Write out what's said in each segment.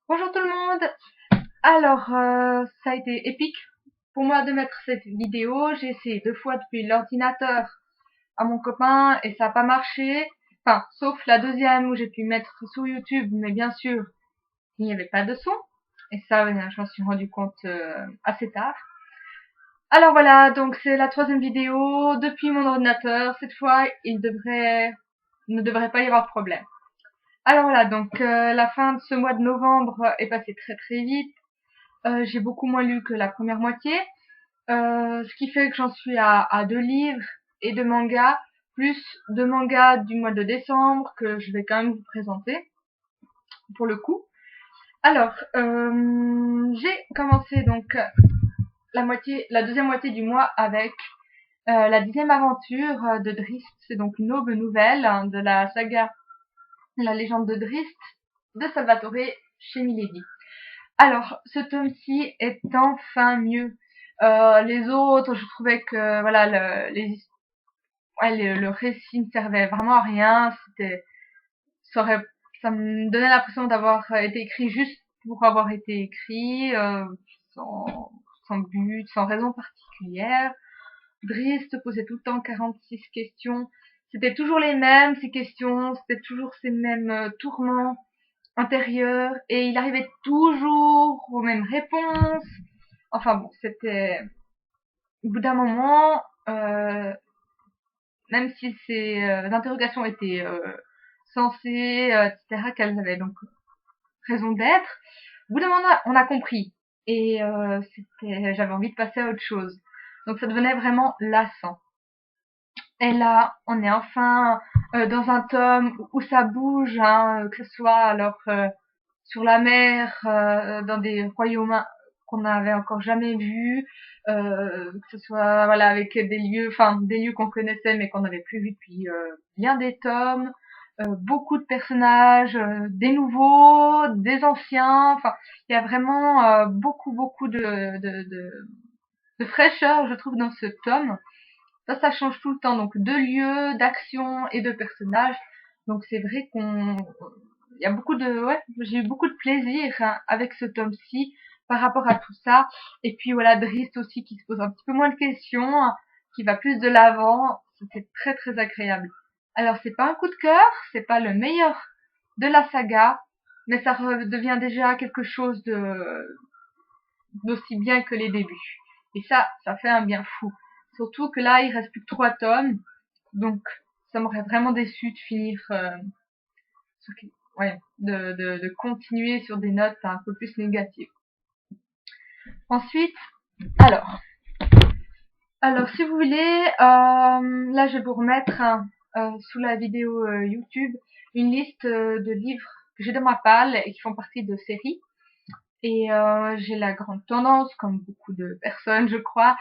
Bonjour tout le monde. Alors, ça a été épique pour moi de mettre cette vidéo. J'ai essayé 2 fois depuis l'ordinateur à mon copain et ça n'a pas marché. Enfin, sauf la deuxième où j'ai pu mettre sur YouTube, mais bien sûr, il n'y avait pas de son. Et ça, je m'en suis rendu compte assez tard. Alors voilà, donc c'est la troisième vidéo depuis mon ordinateur. Cette fois, ne devrait pas y avoir de problème. Alors voilà, donc la fin de ce mois de novembre est passée très très vite. J'ai beaucoup moins lu que la première moitié, ce qui fait que j'en suis à 2 livres et 2 mangas, plus 2 mangas du mois de décembre que je vais quand même vous présenter pour le coup. Alors, j'ai commencé donc la deuxième moitié du mois avec la 10e aventure de Drizzt. C'est donc une aube nouvelle de la saga La légende de Drizzt de Salvatore chez Milady. Alors, ce tome-ci est enfin mieux. Les autres, je trouvais que voilà, le récit ne servait vraiment à rien. Ça aurait, ça me donnait l'impression d'avoir été écrit juste pour avoir été écrit, sans, sans but, sans raison particulière. Drizzt posait tout le temps 46 questions. C'était toujours les mêmes, ces questions, c'était toujours ces mêmes tourments intérieurs, et il arrivait toujours aux mêmes réponses. Enfin bon, c'était au bout d'un moment, même si ces interrogations étaient sensées, etc., qu'elles avaient donc raison d'être, au bout d'un moment, on a compris. Et j'avais envie de passer à autre chose. Donc ça devenait vraiment lassant. Et là, on est enfin dans un tome où ça bouge, hein, que ce soit alors sur la mer, dans des royaumes qu'on n'avait encore jamais vus, que ce soit voilà avec des lieux qu'on connaissait mais qu'on n'avait plus vus depuis bien des tomes, beaucoup de personnages, des nouveaux, des anciens. Enfin, il y a vraiment beaucoup de fraîcheur, je trouve, dans ce tome. Ça change tout le temps, donc de lieux, d'actions et de personnages. Donc c'est vrai il y a j'ai eu beaucoup de plaisir hein, avec ce tome-ci par rapport à tout ça. Et puis voilà, Drizzt aussi qui se pose un petit peu moins de questions, hein, qui va plus de l'avant. C'était très très agréable. Alors c'est pas un coup de cœur, c'est pas le meilleur de la saga, mais ça redevient déjà quelque chose d'aussi bien que les débuts. Et ça fait un bien fou. Surtout que là, il reste plus que 3 tomes, donc ça m'aurait vraiment déçu de finir, sur- ouais, de continuer sur des notes un peu plus négatives. Ensuite, alors, alors si vous voulez, là je vais vous remettre sous la vidéo YouTube une liste de livres que j'ai dans ma palle et qui font partie de séries. Et j'ai la grande tendance, comme beaucoup de personnes, je crois,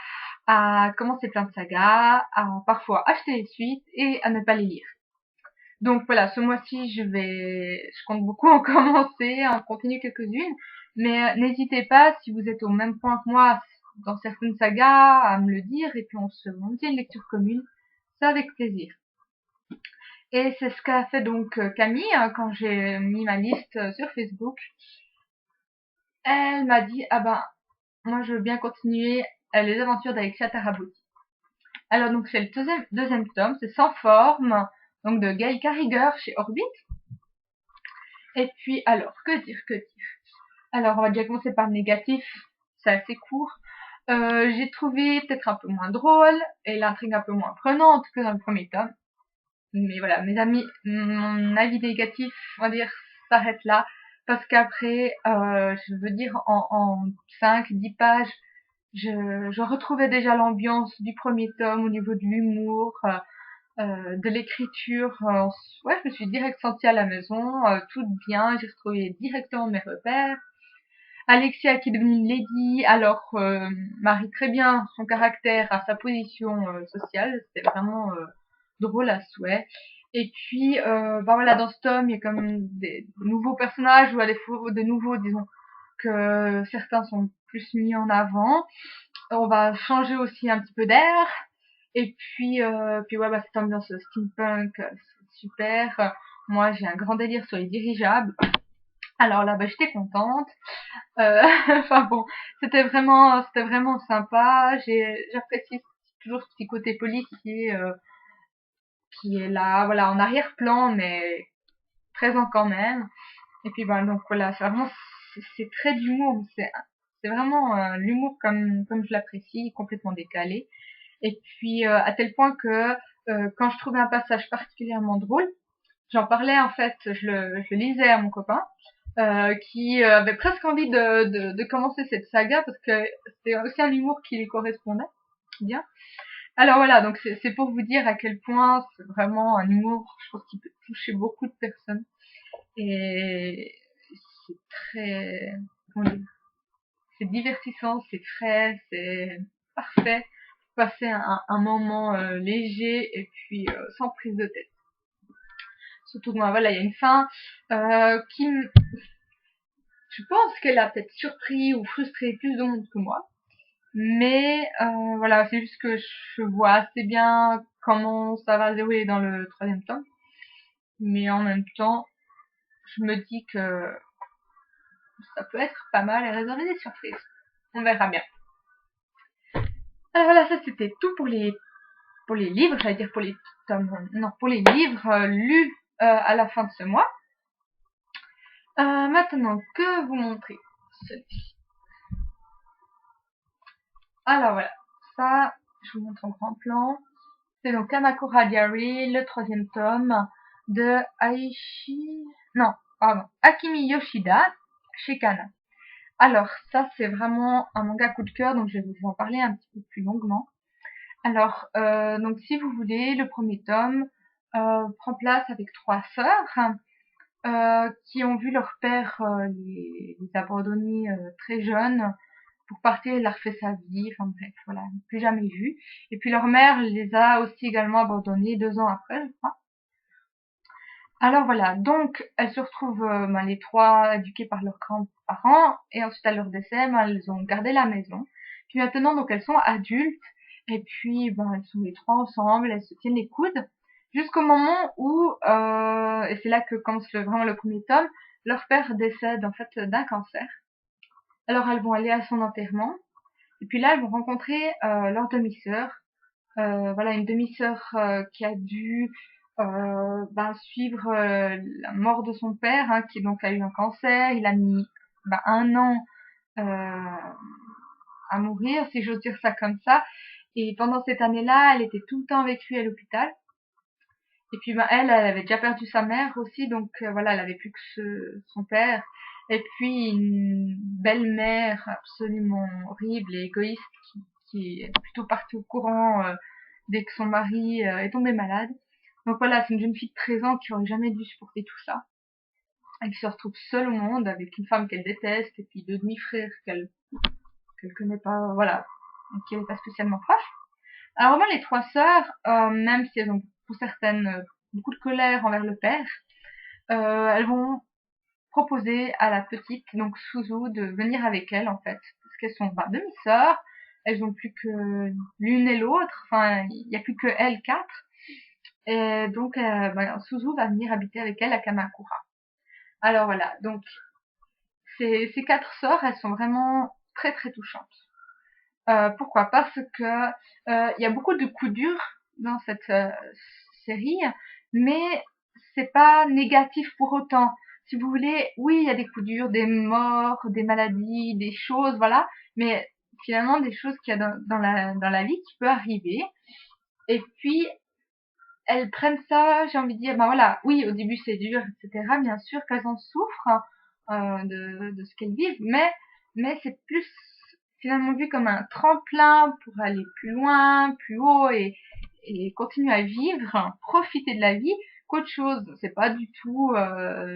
à commencer plein de sagas, à parfois acheter les suites et à ne pas les lire. Donc voilà, ce mois-ci, je compte beaucoup en commencer, en continuer quelques-unes, mais n'hésitez pas, si vous êtes au même point que moi dans certaines sagas, à me le dire, et puis on se fait une lecture commune, ça avec plaisir. Et c'est ce qu'a fait donc Camille, hein, quand j'ai mis ma liste sur Facebook. Elle m'a dit, ah ben, moi je veux bien continuer les aventures d'Alexia Tarabotti. Alors donc c'est le deuxième tome, c'est Sans forme, donc de Gail Carriger chez Orbit. Et puis alors, que dire. Alors on va déjà commencer par le négatif, c'est assez court. J'ai trouvé peut-être un peu moins drôle et l'intrigue un peu moins prenante que dans le premier tome. Mais voilà, mes amis, mon avis négatif, on va dire, s'arrête là. Parce qu'après, je veux dire, en 5-10 pages, je retrouvais déjà l'ambiance du premier tome au niveau de l'humour, de l'écriture. Ouais, je me suis direct sentie à la maison, toute bien. J'ai retrouvé directement mes repères. Alexia qui est devenue lady, alors marie très bien son caractère à sa position sociale. C'était vraiment drôle à souhait. Et puis, bah voilà, dans ce tome, il y a comme des nouveaux personnages ou à défaut de nouveaux, disons que certains sont plus mis en avant. On va changer aussi un petit peu d'air. Et puis ouais, bah, cette ambiance steampunk, c'est super. Moi, j'ai un grand délire sur les dirigeables. Alors là, bah, j'étais contente. Euh, enfin bon, c'était vraiment sympa. J'apprécie toujours ce petit côté policier qui est là, voilà, en arrière-plan, mais présent quand même. Et puis ben donc voilà, c'est très d'humour, c'est vraiment l'humour comme je l'apprécie, complètement décalé. Et puis à tel point que quand je trouvais un passage particulièrement drôle, j'en parlais en fait, je le lisais à mon copain qui avait presque envie de commencer cette saga parce que c'était aussi un humour qui lui correspondait bien. Alors voilà, donc c'est pour vous dire à quel point c'est vraiment un humour, je pense qu'il peut toucher beaucoup de personnes et c'est très, comment dire, c'est divertissant, c'est frais, c'est parfait pour passer un moment léger et puis sans prise de tête. Surtout que voilà, il y a une fin qui, je pense qu'elle a peut-être surpris ou frustré plus de monde que moi. Mais voilà, c'est juste que je vois assez bien comment ça va se dérouler dans le troisième tome. Mais en même temps, je me dis que ça peut être pas mal et réserver des surprises. On verra bien. Alors voilà, ça c'était tout pour les livres, j'allais dire pour les tomes, non, pour les livres lus à la fin de ce mois. Maintenant, que vous montrer celui-ci. Alors voilà, ça, je vous montre en grand plan. C'est donc Kamakura Diary, le troisième tome de Akimi Yoshida chez Kana. Alors ça c'est vraiment un manga coup de cœur, donc je vais vous en parler un petit peu plus longuement. Alors donc si vous voulez, le premier tome prend place avec trois sœurs qui ont vu leur père les abandonner très jeunes pour partir. Il a refait sa vie, enfin bref, voilà, plus jamais vu. Et puis leur mère les a aussi également abandonnés 2 ans après, je crois. Alors voilà, donc elles se retrouvent les trois éduquées par leurs grands-parents et ensuite à leur décès, elles ont gardé la maison. Puis maintenant donc elles sont adultes et puis elles sont les trois ensemble, elles se tiennent les coudes jusqu'au moment où et c'est là que commence vraiment le premier tome, leur père décède en fait d'un cancer. Alors elles vont aller à son enterrement et puis là elles vont rencontrer leur demi-sœur. Voilà, une demi-sœur qui a dû suivre la mort de son père, hein, qui donc a eu un cancer. Il a mis 1 an à mourir, si j'ose dire ça comme ça. Et pendant cette année-là, elle était tout le temps avec lui à l'hôpital. Et puis elle avait déjà perdu sa mère aussi, donc voilà, elle avait plus que son père. Et puis une belle-mère absolument horrible et égoïste qui est plutôt partie au courant dès que son mari est tombé malade. Donc voilà, c'est une jeune fille de 13 ans qui aurait jamais dû supporter tout ça. Et qui se retrouve seule au monde avec une femme qu'elle déteste et puis deux demi-frères qu'elle connaît pas, voilà, et qui elle est pas spécialement proche. Alors vraiment les trois sœurs, même si elles ont pour certaines beaucoup de colère envers le père, elles vont proposer à la petite, donc Suzu, de venir avec elles en fait, parce qu'elles sont demi-sœurs, elles ont plus que l'une et l'autre, enfin il y a plus que elles quatre, et donc Suzu va venir habiter avec elles à Kamakura. Alors voilà, donc ces quatre sœurs, elles sont vraiment très très touchantes. Pourquoi? Parce que il y a beaucoup de coups durs dans cette série, mais c'est pas négatif pour autant. Si vous voulez, oui, il y a des coups durs, des morts, des maladies, des choses, voilà, mais finalement des choses qu'il y a dans la vie qui peut arriver. Et puis elles prennent ça, j'ai envie de dire, voilà, oui, au début c'est dur, etc. Bien sûr qu'elles en souffrent de ce qu'elles vivent, mais c'est plus finalement vu comme un tremplin pour aller plus loin, plus haut et continuer à vivre, profiter de la vie qu'autre chose. C'est pas du tout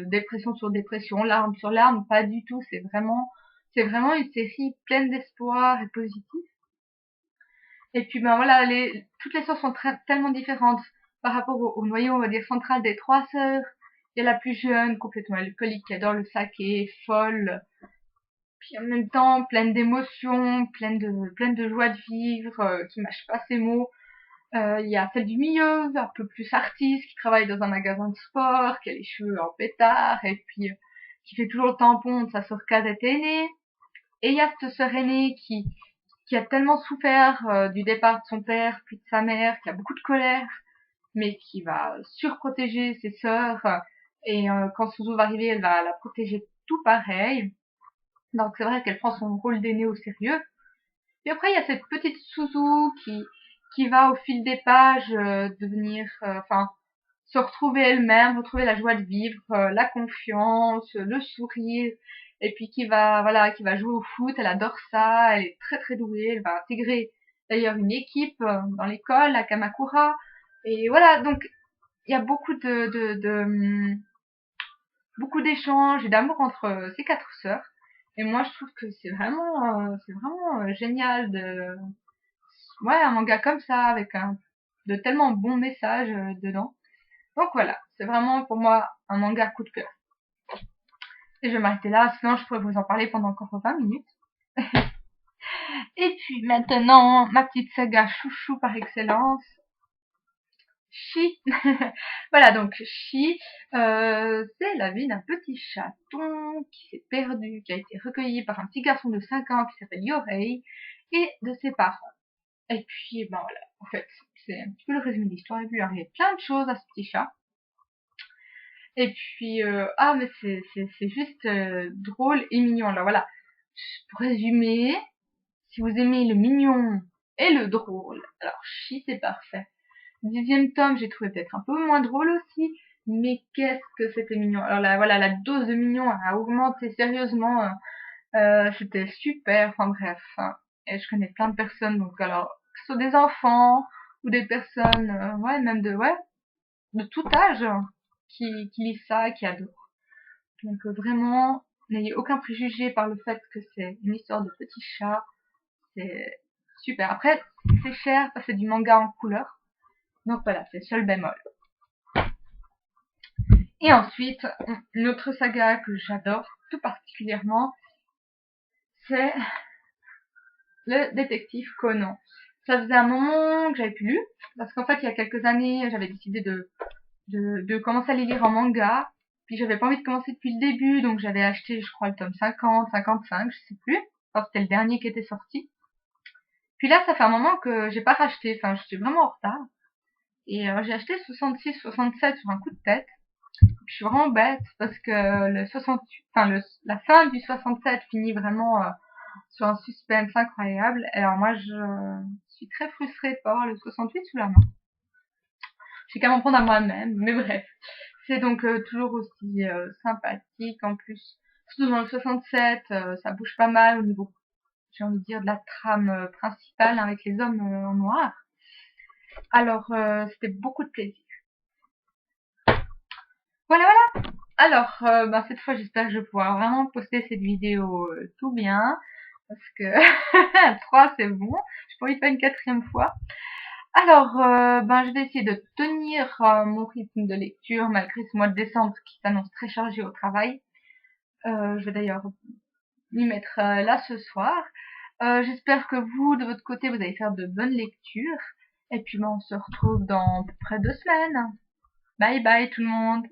dépression sur dépression, larmes sur larmes, pas du tout. C'est vraiment une série pleine d'espoir et positive. Et puis voilà, toutes les sœurs sont tellement différentes par rapport au noyau, on va dire, central des trois sœurs. Il y a la plus jeune, complètement alcoolique, qui adore le saké, folle, puis en même temps pleine d'émotions, pleine de joie de vivre, qui mâche pas ses mots. Il y a celle du milieu, un peu plus artiste, qui travaille dans un magasin de sport, qui a les cheveux en pétard, et puis qui fait toujours le tampon de sa sœur cadette aînée. Et il y a cette sœur aînée qui a tellement souffert du départ de son père puis de sa mère, qui a beaucoup de colère, mais qui va surprotéger ses sœurs. Et quand Suzu va arriver, elle va la protéger tout pareil. Donc c'est vrai qu'elle prend son rôle d'aînée au sérieux. Puis après, il y a cette petite Suzu qui va au fil des pages devenir, enfin, se retrouver elle-même, retrouver la joie de vivre, la confiance, le sourire, et puis qui va jouer au foot, elle adore ça, elle est très très douée, elle va intégrer d'ailleurs une équipe dans l'école, la Kamakura, et voilà, donc il y a beaucoup d'échanges et d'amour entre ces quatre sœurs, et moi je trouve que c'est vraiment génial ouais, un manga comme ça, avec de tellement bons messages dedans. Donc voilà, c'est vraiment pour moi un manga coup de cœur. Et je vais m'arrêter là, sinon je pourrais vous en parler pendant encore 20 minutes. Et puis maintenant, ma petite saga chouchou par excellence, Chi. Voilà, donc Chi, c'est la vie d'un petit chaton qui s'est perdu, qui a été recueilli par un petit garçon de 5 ans qui s'appelle Yorei, et de ses parents. Et puis, ben voilà, en fait, c'est un petit peu le résumé de l'histoire. Il lui arrive plein de choses à ce petit chat. Et puis, ah, mais c'est juste drôle et mignon. Alors voilà, pour résumer, si vous aimez le mignon et le drôle, alors Chi, c'est parfait. Le 10e tome, j'ai trouvé peut-être un peu moins drôle aussi, mais qu'est-ce que c'était mignon. Alors là, voilà, la dose de mignon a augmenté sérieusement. C'était super, enfin bref. Hein. Et je connais plein de personnes, donc alors, que ce soit des enfants ou des personnes, ouais, même de tout âge, qui lisent ça, qui adorent. Donc vraiment, n'ayez aucun préjugé par le fait que c'est une histoire de petit chat. C'est super. Après, c'est cher parce que c'est du manga en couleur. Donc voilà, c'est le seul bémol. Et ensuite, une autre saga que j'adore tout particulièrement, c'est le détective Conan. Ça faisait un moment que j'avais plus lu, parce qu'en fait, il y a quelques années, j'avais décidé de commencer à les lire en manga. Puis j'avais pas envie de commencer depuis le début, donc j'avais acheté, je crois, le tome 50, 55, je sais plus. Enfin, c'était le dernier qui était sorti. Puis là, ça fait un moment que j'ai pas racheté, enfin, je suis vraiment en retard. Et j'ai acheté 66, 67 sur un coup de tête. Je suis vraiment bête parce que le 68, enfin, la fin du 67 finit vraiment sur un suspense incroyable. Alors moi, je suis très frustrée de pas avoir le 68 sous la main. J'ai qu'à m'en prendre à moi-même, mais bref. C'est donc toujours aussi sympathique en plus. Surtout dans le 67, ça bouge pas mal au niveau, j'ai envie de dire, de la trame principale hein, avec les hommes en noir. Alors, c'était beaucoup de plaisir. Voilà, voilà. Alors, ben, cette fois, j'espère que je vais pouvoir vraiment poster cette vidéo tout bien. Parce que 3, c'est bon. J'ai pas envie de faire une 4e fois. Alors, ben, je vais essayer de tenir mon rythme de lecture malgré ce mois de décembre qui s'annonce très chargé au travail. Je vais d'ailleurs m'y mettre là ce soir. J'espère que vous, de votre côté, vous allez faire de bonnes lectures. Et puis, ben, on se retrouve dans à peu près 2 semaines. Bye bye tout le monde.